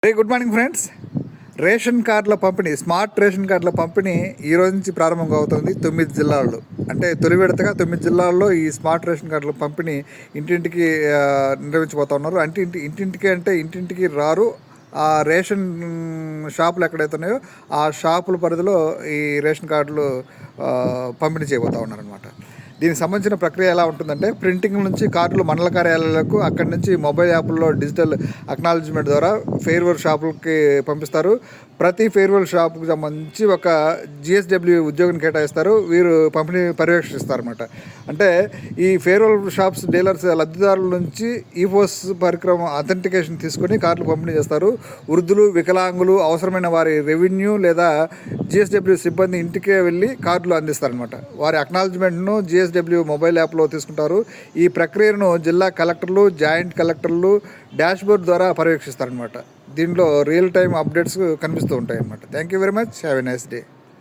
Good morning friends. Ration కార్డుల పంపిణీ, smart ration కార్డుల పంపిణీ ఈ రోజు నుంచి ప్రారంభం అవుతుంది 9 జిల్లాల్లో. అంటే తొలి విడతగా 9 జిల్లాల్లో ఈ స్మార్ట్ రేషన్ కార్డుల పంపిణీ ఇంటింటికి నిర్వహించబోతా ఉన్నారు. అంటే ఇంటింటికి రారు. ఆ రేషన్ షాపులు ఎక్కడైతే ఉన్నాయో ఆ షాపుల పరిధిలో ఈ రేషన్ కార్డులు పంపిణీ చేయబోతూ ఉన్నారనమాట. దీనికి సంబంధించిన ప్రక్రియ ఎలా ఉంటుందంటే, ప్రింటింగ్ నుంచి కార్డులు మండల కార్యాలయాలకు, అక్కడి నుంచి మొబైల్ యాప్ల్లో డిజిటల్ అక్నాలజ్మెంట్ ద్వారా ఫెయిర్వెల్ షాపులకి పంపిస్తారు. ప్రతి ఫెయిర్వెల్ షాప్కి సంబంధించి ఒక GSW ఉద్యోగిని కేటాయిస్తారు. వీరు పంపిణీ పర్యవేక్షిస్తారన్నమాట. అంటే ఈ ఫెయిర్వెల్ షాప్స్ డీలర్స్ లబ్ధిదారుల నుంచి ఈపోస్ పరికరం అథెంటికేషన్ తీసుకొని కార్డులు పంపిణీ చేస్తారు. వృద్ధులు, వికలాంగులు, అవసరమైన వారి రెవెన్యూ లేదా GSW సిబ్బంది ఇంటికే వెళ్ళి కార్డులు అందిస్తారనమాట. వారి అక్నాలజ్మెంట్ను GSW మొబైల్ యాప్లో తీసుకుంటారు. ఈ ప్రక్రియను జిల్లా కలెక్టర్లు, జాయింట్ కలెక్టర్లు డాష్బోర్డ్ ద్వారా పర్యవేక్షిస్తారనమాట. దీంట్లో రియల్ టైం అప్డేట్స్ కనిపిస్తూ ఉంటాయి అన్నమాట. Thank you very much. Have a nice day.